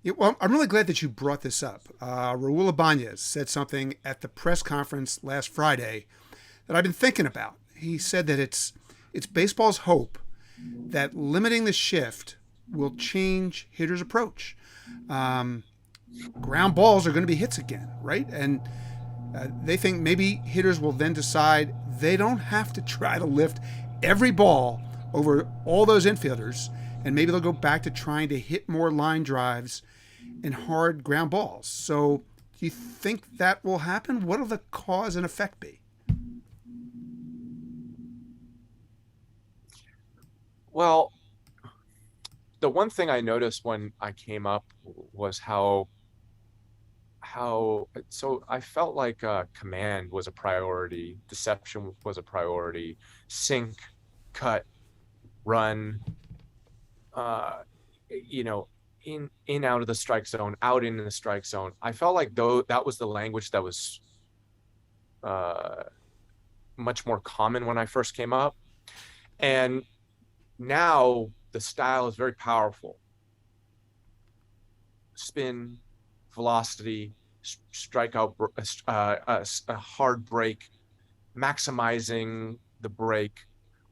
Yeah, well, I'm really glad that you brought this up. Raul Ibanez said something at the press conference last Friday that I've been thinking about. He said that it's baseball's hope that limiting the shift will change hitters' approach. Um, Ground balls are going to be hits again, right? And they think maybe hitters will then decide they don't have to try to lift every ball over all those infielders, and maybe they'll go back to trying to hit more line drives and hard ground balls. So, do you think that will happen? What will the cause and effect be? Well, the one thing I noticed when I came up was how so I felt like command was a priority, deception was a priority, sink, cut, run, uh, you know, in out of the strike zone, out in the strike zone. I felt like though that was the language that was uh, much more common when I first came up, and now the style is very powerful. Spin, velocity, strikeout, a hard break, maximizing the break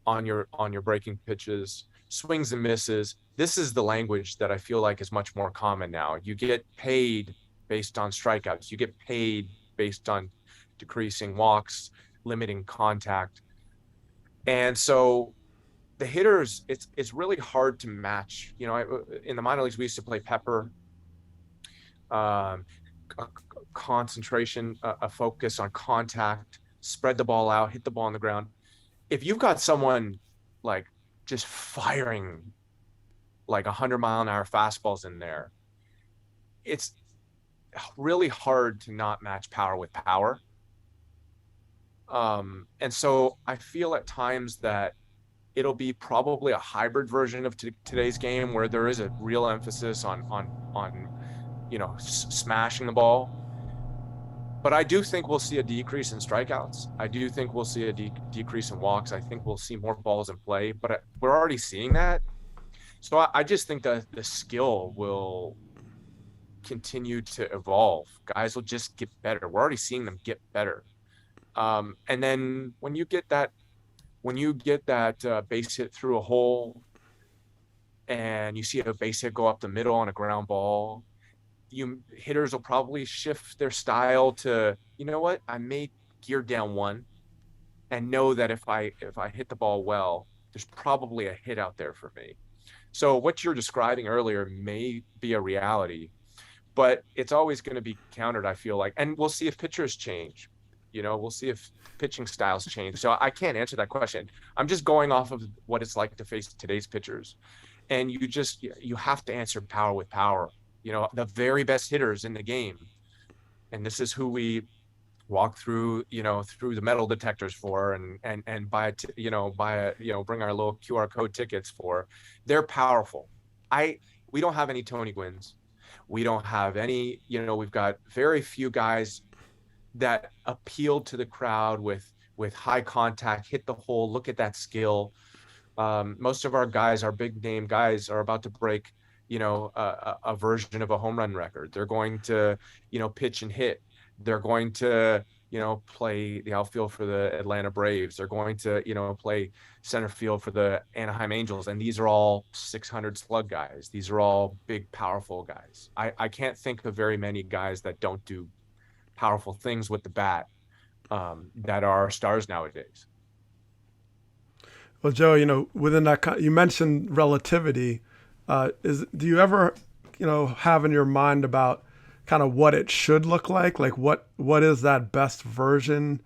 on your breaking pitches, swings and misses. This is the language that I feel like is much more common now. You get paid based on strikeouts. You get paid based on decreasing walks, limiting contact. And so the hitters, it's really hard to match. In the minor leagues, we used to play pepper, um, a concentration, a focus on contact, spread the ball out, hit the ball on the ground. If you've got someone like just firing like 100-mile-an-hour fastballs in there, it's really hard to not match power with power. And so I feel at times that it'll be probably a hybrid version of today's game where there is a real emphasis on smashing the ball. But I do think we'll see a decrease in strikeouts. I do think we'll see a decrease in walks. I think we'll see more balls in play, but we're already seeing that. So I just think that the skill will continue to evolve. Guys will just get better. We're already seeing them get better. And then when you get that base hit through a hole and you see a base hit go up the middle on a ground ball, you hitters will probably shift their style to, you know what, I may gear down one and know that if I hit the ball well, there's probably a hit out there for me. So what you're describing earlier may be a reality, but it's always going to be countered, I feel like. And we'll see if pitchers change. We'll see if pitching styles change. So I can't answer that question. I'm just going off of what it's like to face today's pitchers. And you have to answer power with power. The very best hitters in the game. And this is who we walk through, through the metal detectors for and bring our little QR code tickets for. They're powerful. We don't have any Tony Gwynns. We don't have any, we've got very few guys that appeal to the crowd with high contact, hit the hole, look at that skill. Most of our guys, our big name guys, are about to break, a version of a home run record. They're going to, pitch and hit. They're going to, play the outfield for the Atlanta Braves. They're going to, play center field for the Anaheim Angels. And these are all 600 slug guys. These are all big, powerful guys. I can't think of very many guys that don't do powerful things with the bat, that are stars nowadays. Well, Joe, within that, you mentioned relativity. Do you ever, have in your mind about kind of what it should look like? Like what is that best version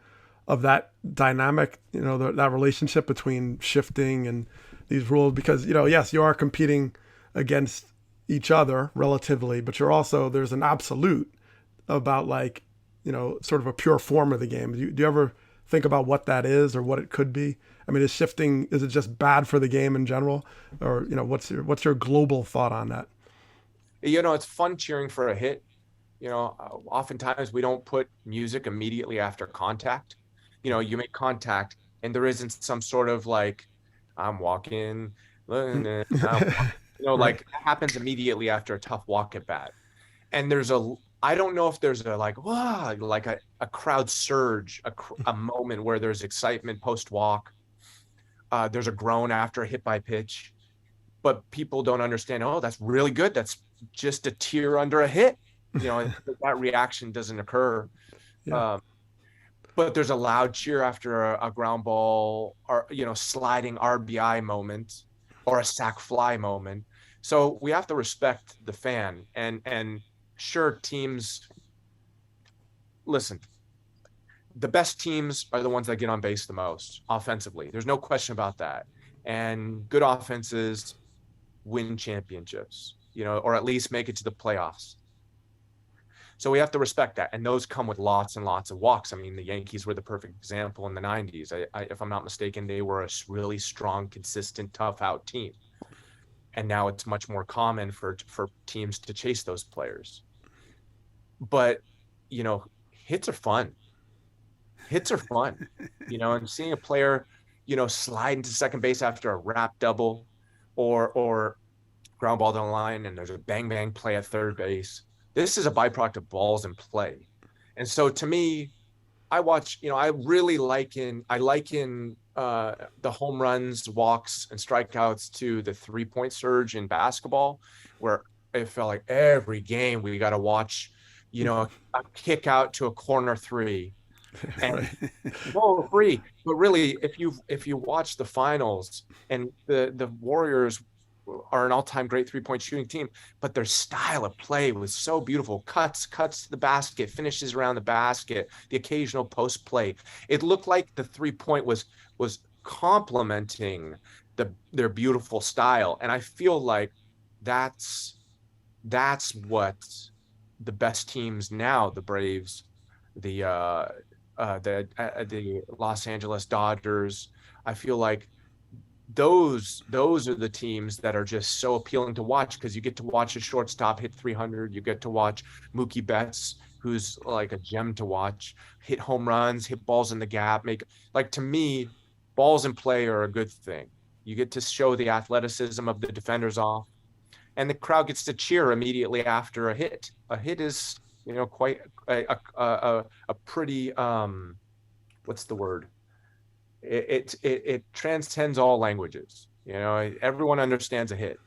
of that dynamic, that relationship between shifting and these rules? Because, yes, you are competing against each other relatively, but there's an absolute about like, sort of a pure form of the game. Do you ever think about what that is or what it could be? I mean, is it just bad for the game in general? Or, what's your global thought on that? It's fun cheering for a hit. Oftentimes we don't put music immediately after contact. You make contact and there isn't some sort of like, I'm walking, I'm walking. Right. Like it happens immediately after a tough walk at bat. And I don't know if there's a like, wow, like a crowd surge, a moment where there's excitement post walk. There's a groan after a hit by pitch, but people don't understand. Oh, that's really good. That's just a tear under a hit. That reaction doesn't occur. Yeah. Um, but there's a loud cheer after a ground ball or sliding RBI moment or a sac fly moment. So we have to respect the fan and sure, teams listen. The best teams are the ones that get on base the most offensively. There's no question about that. And good offenses win championships, or at least make it to the playoffs. So we have to respect that. And those come with lots and lots of walks. I mean, the Yankees were the perfect example in the 90s. If I'm not mistaken, they were a really strong, consistent, tough out team. And now it's much more common for teams to chase those players. But, hits are fun. Hits are fun, and seeing a player, slide into second base after a wrap double or ground ball down the line and there's a bang bang play at third base. This is a byproduct of balls in play. And so to me, I watch, I liken the home runs, walks, and strikeouts to the 3-point surge in basketball, where it felt like every game we got to watch, a kick out to a corner three. And well, free, but really, if you watch the finals, and the Warriors are an all-time great 3-point shooting team, but their style of play was so beautiful. Cuts to the basket, finishes around the basket, the occasional post play. It looked like the 3-point was complementing their beautiful style, and I feel like that's what the best teams now, the Braves, the Los Angeles Dodgers. I feel like those are the teams that are just so appealing to watch, because you get to watch a shortstop hit 300. You get to watch Mookie Betts, who's like a gem to watch, hit home runs, hit balls in the gap. To me, balls in play are a good thing. You get to show the athleticism of the defenders off, and the crowd gets to cheer immediately after a hit. A hit is, quite a pretty what's the word? It transcends all languages. Everyone understands a hit.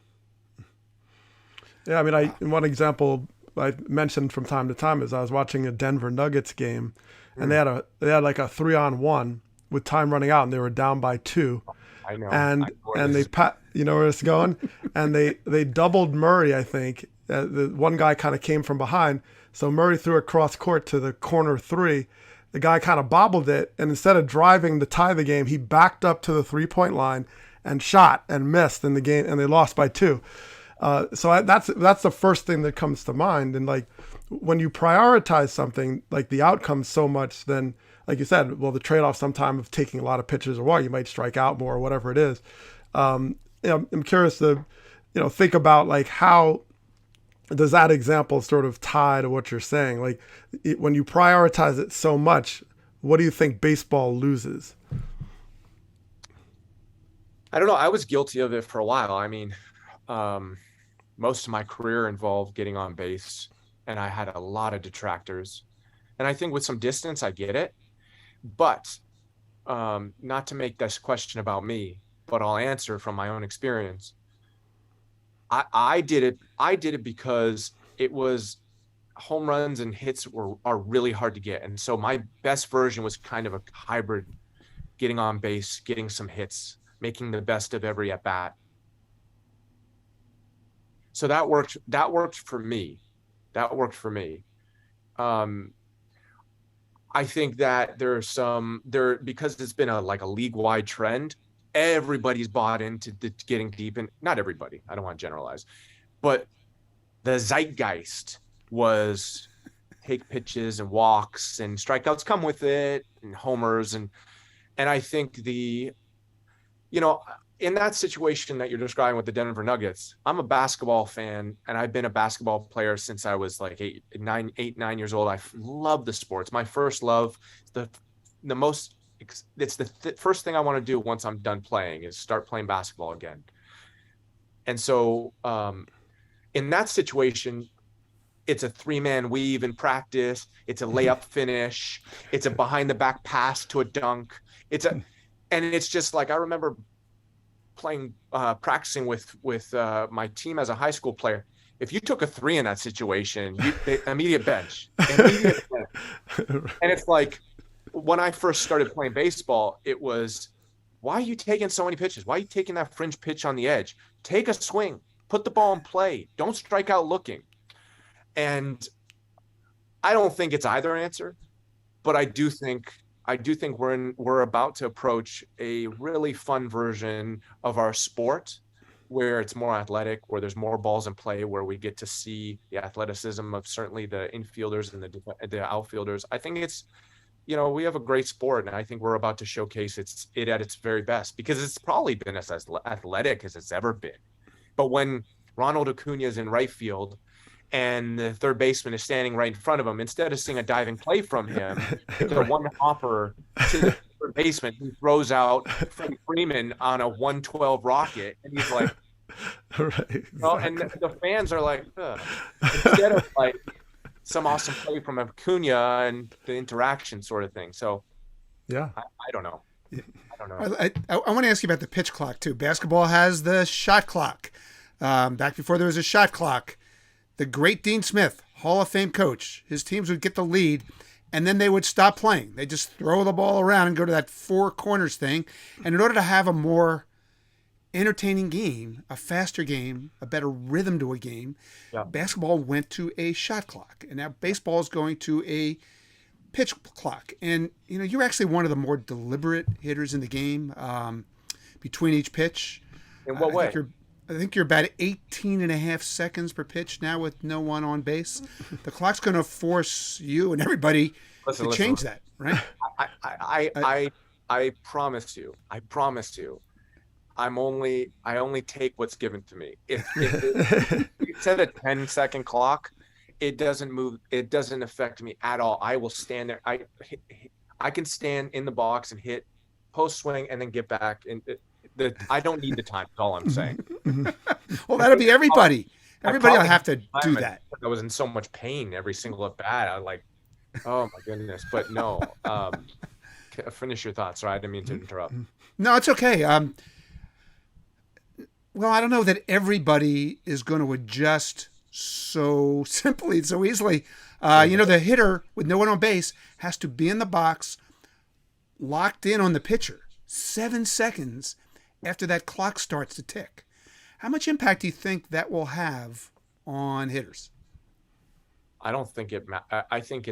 Yeah, I mean, one example I mentioned from time to time is I was watching a Denver Nuggets game, and they had like a 3-on-1 with time running out, and they were down by 2. I know. And they you know where it's going, and they doubled Murray. I think the one guy kind of came from behind, so Murray threw a cross court to the corner 3. The guy kind of bobbled it, and instead of driving to tie the game, he backed up to the 3-point line and shot and missed in the game, and they lost by 2. So that's the first thing that comes to mind. And like when you prioritize something, like the outcome so much, then like you said, well, the trade-off sometime of taking a lot of pitches or what, you might strike out more or whatever it is. I'm curious to, think about like how does that example sort of tie to what you're saying? Like when you prioritize it so much, what do you think baseball loses? I don't know. I was guilty of it for a while. I mean, most of my career involved getting on base, and I had a lot of detractors. And I think with some distance, I get it. But not to make this question about me, but I'll answer from my own experience. I did it because it was home runs and hits are really hard to get. And so my best version was kind of a hybrid, getting on base, getting some hits, making the best of every at bat. So that worked for me. I think that because it's been a league-wide trend, everybody's bought into getting deep, and not everybody, I don't want to generalize, but the zeitgeist was take pitches and walks, and strikeouts come with it, and homers, and I think in that situation that you're describing with the Denver Nuggets, I'm a basketball fan, and I've been a basketball player since I was like 9 years old. I love the sport. It's my first love. It's the first thing I want to do once I'm done playing is start playing basketball again. And so in that situation, it's a 3-man weave in practice. It's a layup finish. It's a behind the back pass to a dunk. And it's just like, I remember practicing with my team as a high school player. If you took a 3 in that situation, immediate bench. And it's like, when I first started playing baseball, it was, why are you taking so many pitches? Why are you taking that fringe pitch on the edge? Take a swing, put the ball in play. Don't strike out looking. And I don't think it's either answer, but I do think we're about to approach a really fun version of our sport, where it's more athletic, where there's more balls in play, where we get to see the athleticism of certainly the infielders and the outfielders. I think it's, we have a great sport, and I think we're about to showcase it at its very best, because it's probably been as athletic as it's ever been. But when Ronald Acuna is in right field and the third baseman is standing right in front of him, instead of seeing a diving play from him, it's a one hopper to the third baseman who throws out Freddie Freeman on a 112 rocket, and he's like, right, exactly. And the fans are like, ugh. Instead of like some awesome play from Acuna and the interaction sort of thing. So yeah, I don't know. I don't know. I want to ask you about the pitch clock too. Basketball has the shot clock. Back before there was a shot clock, the great Dean Smith, Hall of Fame coach, his teams would get the lead, and then they would stop playing. They just throw the ball around and go to that 4 corners thing. And in order to have a more entertaining game, a faster game, a better rhythm to a game, basketball went to a shot clock, and now baseball is going to a pitch clock. And you're actually one of the more deliberate hitters in the game between each pitch. In what way? I think you're about 18 and a half seconds per pitch now with no one on base. The clock's going to force you and everybody to change that, right? I promise you. I only take what's given to me. If it's at a 10-second clock, it doesn't move. It doesn't affect me at all. I will stand there. I can stand in the box and hit post swing and then get back. And I don't need the time. That's all I'm saying. Well, that'll be everybody. Everybody will have to do that. I was in so much pain every single at bat. I was like, oh my goodness. But no. Finish your thoughts. Sorry, I didn't mean to interrupt. No, it's okay. Well, I don't know that everybody is going to adjust so simply, so easily. The hitter with no one on base has to be in the box, locked in on the pitcher, 7 seconds after that clock starts to tick. How much impact do you think that will have on hitters? I don't think I think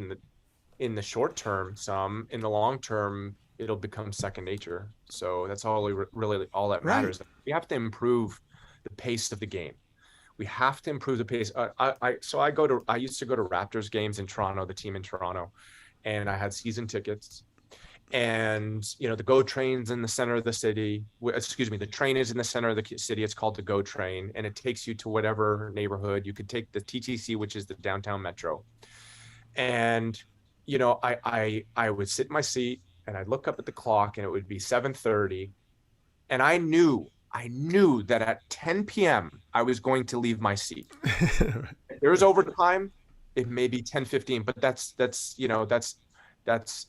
in the short term, some. In the long term, it'll become second nature. So that's really all that matters. Right. We have to improve the pace of the game. We have to improve the pace. I used to go to Raptors games in Toronto, the team in Toronto, and I had season tickets. And the GO train's in the center of the city. The train is in the center of the city. It's called the GO train, and it takes you to whatever neighborhood. You could take the TTC, which is the downtown metro. And I would sit in my seat and I'd look up at the clock, and it would be 7:30, and I knew that at 10 p.m. I was going to leave my seat. If there was overtime, it may be 10:15, but that's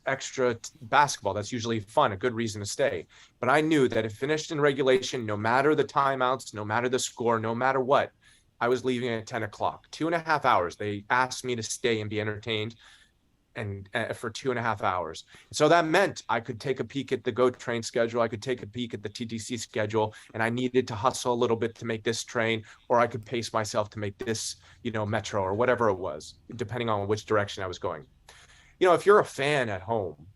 extra basketball. That's usually fun, a good reason to stay. But I knew that if finished in regulation, no matter the timeouts, no matter the score, no matter what, I was leaving at 10 o'clock. 2.5 hours. They asked me to stay and be entertained and for 2.5 hours. So that meant I could take a peek at the GO train schedule. I could take a peek at the TTC schedule, and I needed to hustle a little bit to make this train, or I could pace myself to make this, metro or whatever it was, depending on which direction I was going. If you're a fan at home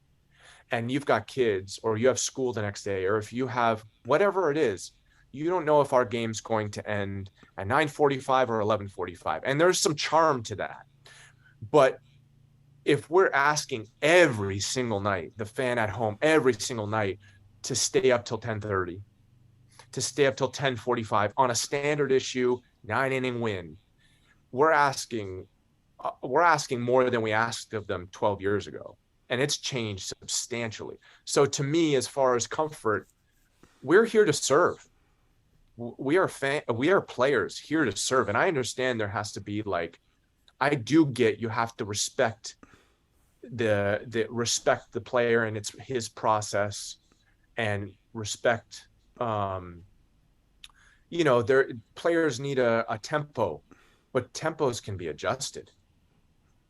and you've got kids, or you have school the next day, or if you have whatever it is, you don't know if our game's going to end at 9:45 or 11:45. And there's some charm to that. But if we're asking every single night, the fan at home, every single night, to stay up till 10:30, to stay up till 10:45 on a standard issue 9-inning win, we're asking more than we asked of them 12 years ago. And it's changed substantially. So to me, as far as comfort, we're here to serve. we are players here to serve. And I understand there has to be like, I do get, you have to respect respect the player and it's his process, and respect, their players need a tempo, but tempos can be adjusted.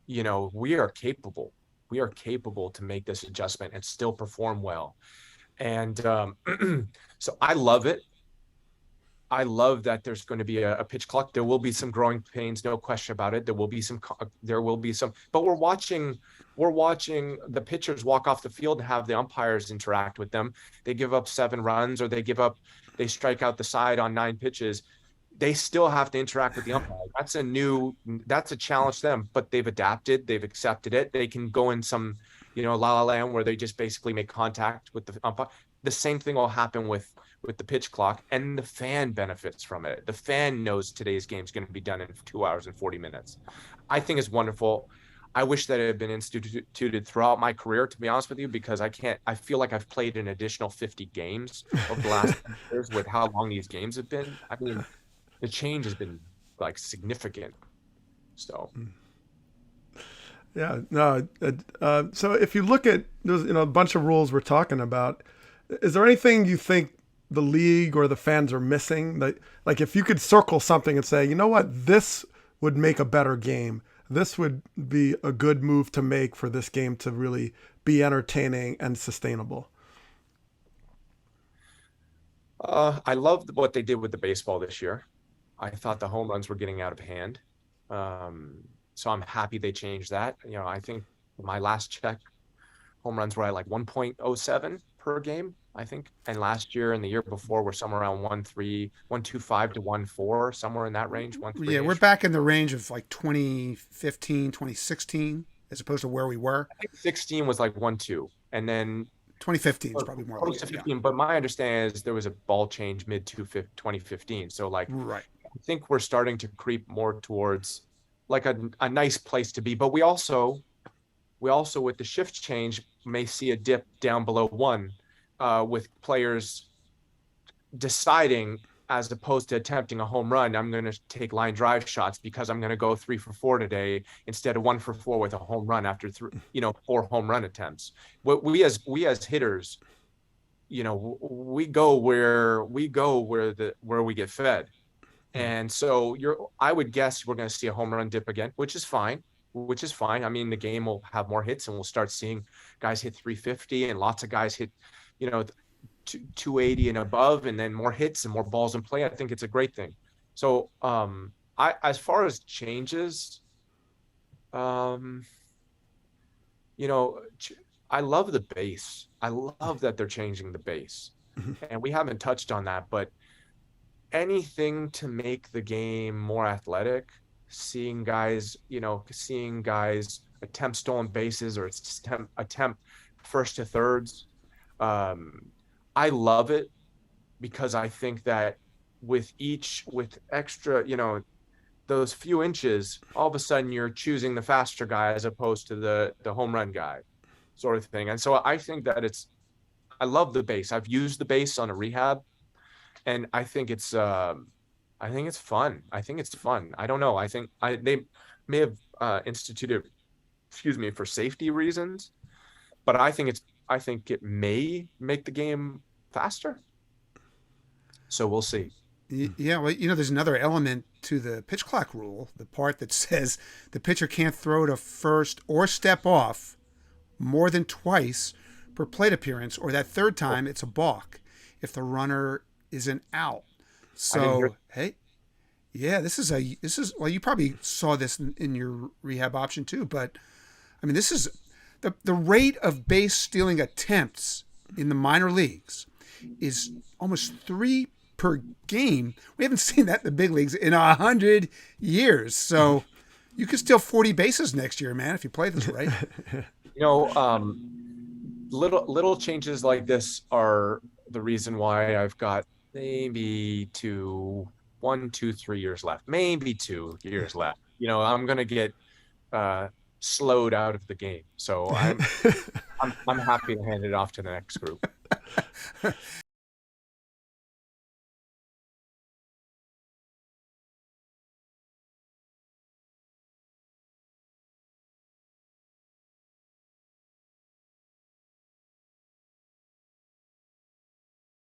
We are capable. We are capable to make this adjustment and still perform well. And so I love it. I love that there's going to be a pitch clock. There will be some growing pains, no question about it. There will be some, but we're watching the pitchers walk off the field and have the umpires interact with them. They give up 7 runs, or they strike out the side on 9 pitches. They still have to interact with the umpire. That's a challenge to them, but they've adapted. They've accepted it. They can go in some, la la land where they just basically make contact with the umpire. The same thing will happen with the pitch clock, and the fan benefits from it. The fan knows today's game is going to be done in 2 hours and 40 minutes. I think it's wonderful. I wish that it had been instituted throughout my career, to be honest with you, because I feel like I've played an additional 50 games over the last years with how long these games have been. I mean, the change has been like significant. So. Yeah, no. So if you look at, there's a bunch of rules we're talking about. Is there anything you think the league or the fans are missing? Like if you could circle something and say, you know what, this would make a better game. This would be a good move to make for this game to really be entertaining and sustainable. I love what they did with the baseball this year. I thought the home runs were getting out of hand. So I'm happy they changed that. I think my last check, home runs were at like 1.07 per game, I think. And last year and the year before were somewhere around 1.25 to 1.4, somewhere in that range. 1.3. Yeah, we're back in the range of like 2015, 2016, as opposed to where we were. I think 16 was like 1.2. And then 2015 is probably more close like to it, 15. Yeah. But my understanding is there was a ball change mid 2015. So like, right. I think we're starting to creep more towards like a nice place to be. But we also with the shift change may see a dip down below 1, with players deciding, as opposed to attempting a home run, I'm going to take line drive shots because I'm going to go 3 for 4 today instead of 1 for 4 with a home run after 4 home run attempts. What we as hitters, we go where we get fed. And so I would guess we're going to see a home run dip again, which is fine. I mean, the game will have more hits, and we'll start seeing guys hit 350 and lots of guys hit, 280 and above, and then more hits and more balls in play. I think it's a great thing. So, as far as changes, I love the base. I love that they're changing the base, and we haven't touched on that, but anything to make the game more athletic, seeing guys attempt stolen bases or attempt first to thirds. I love it because I think that with extra, those few inches, all of a sudden you're choosing the faster guy as opposed to the home run guy, sort of thing. And so I think that I love the base. I've used the base on a rehab, and I think it's fun. I think it's fun. I don't know. I think they may have instituted, for safety reasons, but I think it may make the game faster. So we'll see. Yeah, well, there's another element to the pitch clock rule, the part that says the pitcher can't throw to first or step off more than twice per plate appearance, or that third time it's a balk if the runner isn't out. So, hey, yeah, this is well, you probably saw this in your rehab option too, but I mean, this is the rate of base stealing attempts in the minor leagues is almost 3 per game. We haven't seen that in the big leagues in 100 years. So you could steal 40 bases next year, man, if you play this right. Little changes like this are the reason why I've got maybe 1, 2, 3 years left, maybe 2 years left. I'm going to get slowed out of the game. So I'm happy to hand it off to the next group.